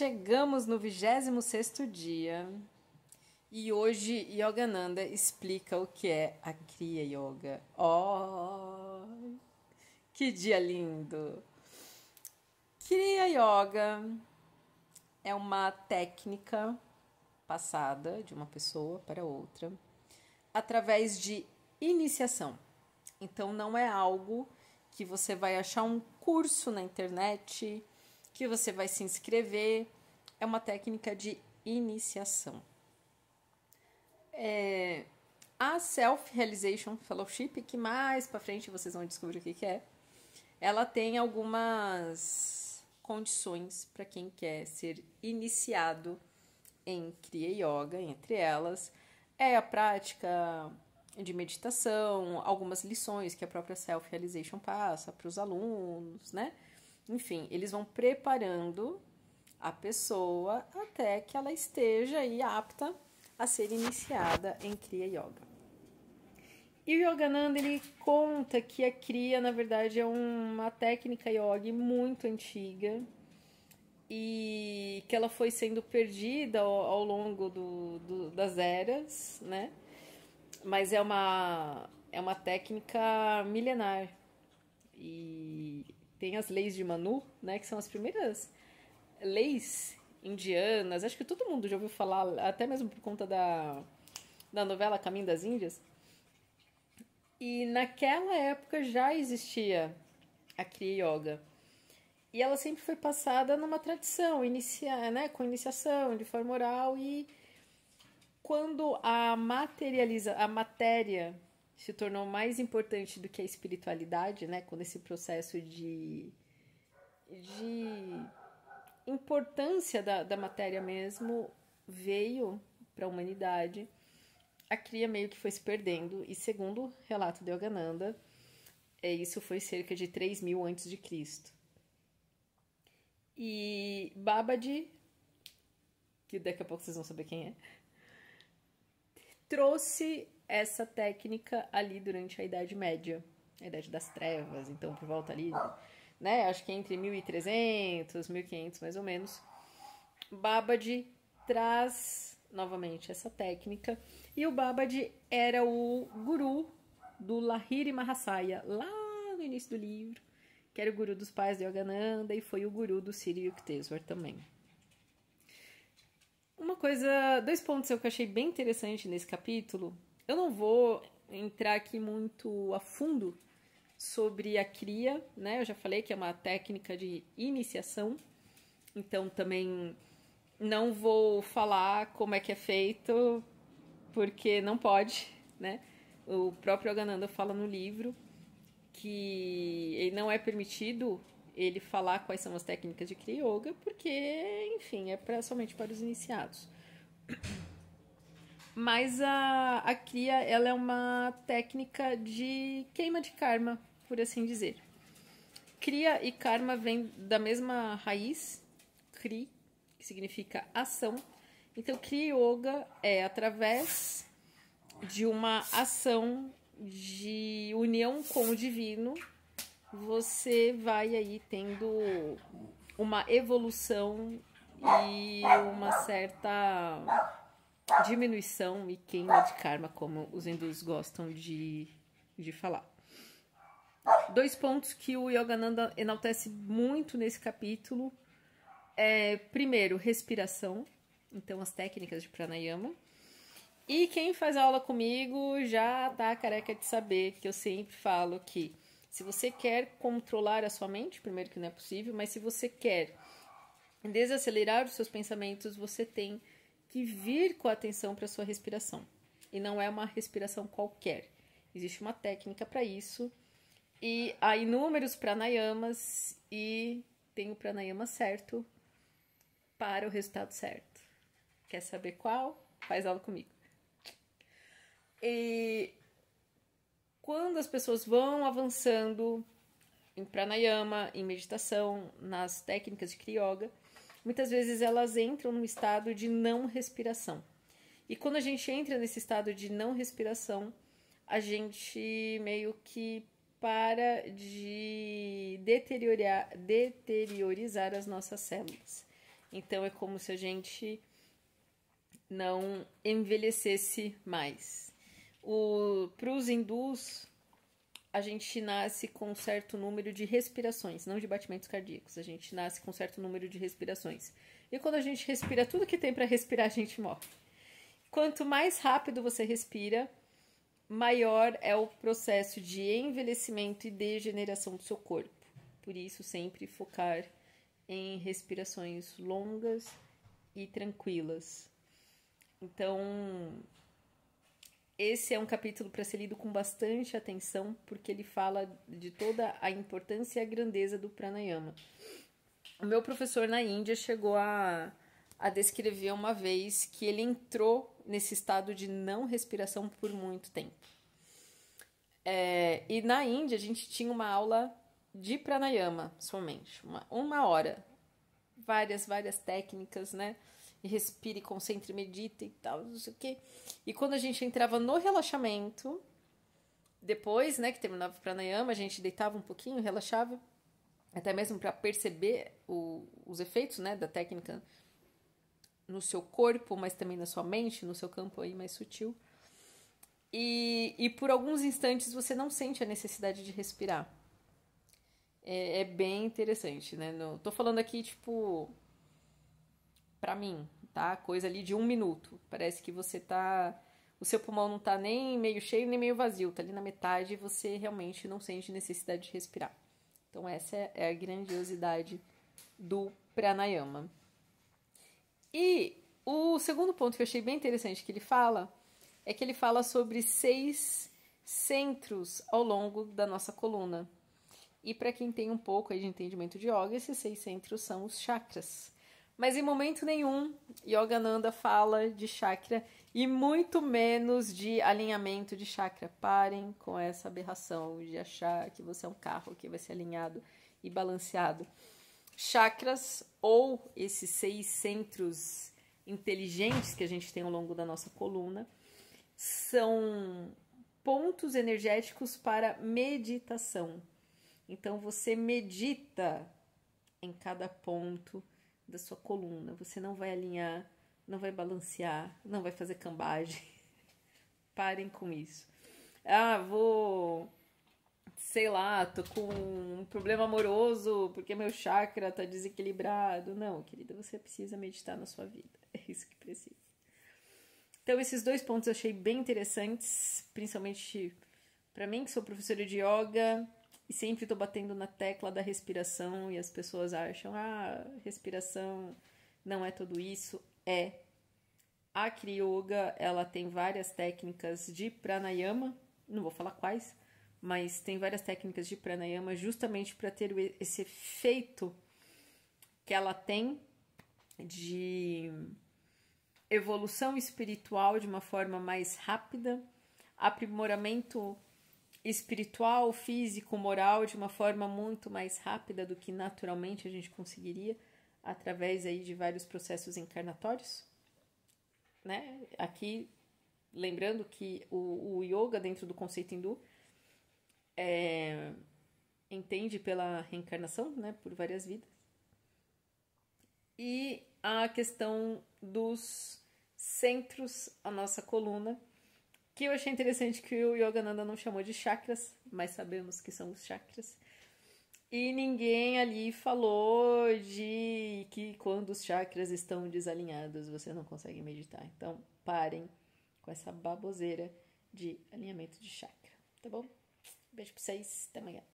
chegamos no 26º dia e hoje Yogananda explica o que é a Kriya Yoga. Oh, que dia lindo! Kriya Yoga é uma técnica passada de uma pessoa para outra através de iniciação. Então não é algo que você vai achar um curso na internet, que você vai se inscrever. É uma técnica de iniciação. A Self-Realization Fellowship, que mais para frente vocês vão descobrir o que é, ela tem algumas condições para quem quer ser iniciado em Kriya Yoga. Entre elas é a prática de meditação, algumas lições que a própria Self-Realization passa para os alunos, né? Enfim, eles vão preparando a pessoa até que ela esteja aí apta a ser iniciada em Kriya Yoga. E o Yogananda, ele conta que a Kriya, na verdade, é uma técnica yoga muito antiga e que ela foi sendo perdida ao longo das eras, né? Mas é uma técnica milenar. E tem as leis de Manu, né? Que são as primeiras leis indianas. Acho que todo mundo já ouviu falar, até mesmo por conta da novela Caminho das Índias. E naquela época já existia a Kriya Yoga. E ela sempre foi passada numa tradição, com iniciação, de forma oral. E quando a matéria se tornou mais importante do que a espiritualidade, né? Quando esse processo de importância da matéria mesmo veio para a humanidade, a Kriya meio que foi se perdendo. E segundo o relato de Yogananda, isso foi cerca de 3.000 a.C. E Babaji, que daqui a pouco vocês vão saber quem é, trouxe essa técnica ali durante a Idade Média, a Idade das Trevas, então por volta ali, né, acho que entre 1300, 1500 mais ou menos, Babaji traz novamente essa técnica, e o Babaji era o guru do Lahiri Mahasaya, lá no início do livro, que era o guru dos pais de Yogananda e foi o guru do Sri Yukteswar também. Dois pontos que eu achei bem interessante nesse capítulo. Eu não vou entrar aqui muito a fundo sobre a Kriya, né? Eu já falei que é uma técnica de iniciação, então também não vou falar como é que é feito, porque não pode, né? O próprio Yogananda fala no livro que não é permitido ele falar quais são as técnicas de Kriya Yoga, porque, enfim, somente para os iniciados. Mas a Kriya, ela é uma técnica de queima de karma, por assim dizer. Kriya e karma vêm da mesma raiz, Kri, que significa ação. Então, Kriya Yoga é através de uma ação de união com o divino, você vai aí tendo uma evolução e uma certa diminuição e queima de karma, como os hindus gostam de falar. Dois pontos que o Yogananda enaltece muito nesse capítulo primeiro, respiração, então as técnicas de pranayama. E quem faz aula comigo já tá careca de saber que eu sempre falo que se você quer controlar a sua mente, primeiro que não é possível, mas se você quer desacelerar os seus pensamentos, você tem que vir com a atenção para a sua respiração. E não é uma respiração qualquer. Existe uma técnica para isso. E há inúmeros pranayamas e tem o pranayama certo para o resultado certo. Quer saber qual? Faz aula comigo. E quando as pessoas vão avançando em pranayama, em meditação, nas técnicas de Kriya Yoga, muitas vezes elas entram num estado de não respiração. E quando a gente entra nesse estado de não respiração, a gente meio que para de deteriorizar as nossas células. Então é como se a gente não envelhecesse mais. Para os hindus, a gente nasce com um certo número de respirações, não de batimentos cardíacos. A gente nasce com um certo número de respirações. E quando a gente respira tudo que tem para respirar, a gente morre. Quanto mais rápido você respira, maior é o processo de envelhecimento e degeneração do seu corpo. Por isso, sempre focar em respirações longas e tranquilas. Então, esse é um capítulo para ser lido com bastante atenção, porque ele fala de toda a importância e a grandeza do pranayama. O meu professor na Índia chegou a descrever uma vez que ele entrou nesse estado de não respiração por muito tempo. E na Índia a gente tinha uma aula de pranayama somente, uma hora. Várias técnicas, né? E respire, concentre, medita e tal, não sei o quê. E quando a gente entrava no relaxamento, depois, né, que terminava o pranayama, a gente deitava um pouquinho, relaxava, até mesmo para perceber os efeitos, né, da técnica no seu corpo, mas também na sua mente, no seu campo aí mais sutil. E por alguns instantes você não sente a necessidade de respirar. É bem interessante, né? Tô falando aqui, tipo, pra mim, tá? Coisa ali de 1 minuto. Parece que você tá... O seu pulmão não tá nem meio cheio, nem meio vazio. Tá ali na metade e você realmente não sente necessidade de respirar. Então essa é a grandiosidade do pranayama. E o segundo ponto que eu achei bem interessante que ele fala é que ele fala sobre 6 centros ao longo da nossa coluna. E para quem tem um pouco aí de entendimento de yoga, esses 6 centros são os chakras. Mas em momento nenhum, Yogananda fala de chakra e muito menos de alinhamento de chakra. Parem com essa aberração de achar que você é um carro que vai ser alinhado e balanceado. Chakras, ou esses 6 centros inteligentes que a gente tem ao longo da nossa coluna, são pontos energéticos para meditação. Então você medita em cada ponto da sua coluna. Você não vai alinhar, não vai balancear, não vai fazer cambagem. Parem com isso. Sei lá, tô com um problema amoroso porque meu chakra tá desequilibrado. Não, querida, você precisa meditar na sua vida. É isso que precisa. Então, esses 2 pontos eu achei bem interessantes, principalmente para mim, que sou professora de yoga e sempre tô batendo na tecla da respiração e as pessoas acham, respiração não é tudo isso. A Kriya Yoga, ela tem várias técnicas de pranayama, não vou falar quais, mas tem várias técnicas de pranayama justamente para ter esse efeito que ela tem de evolução espiritual de uma forma mais rápida, aprimoramento espiritual, físico, moral de uma forma muito mais rápida do que naturalmente a gente conseguiria através aí de vários processos encarnatórios, né? Aqui, lembrando que o yoga dentro do conceito hindu entende pela reencarnação, né? Por várias vidas. E a questão dos centros, a nossa coluna, que eu achei interessante que o Yogananda não chamou de chakras, mas sabemos que são os chakras. E ninguém ali falou de que quando os chakras estão desalinhados você não consegue meditar. Então parem com essa baboseira de alinhamento de chakra, tá bom? Beijo pra vocês, até amanhã.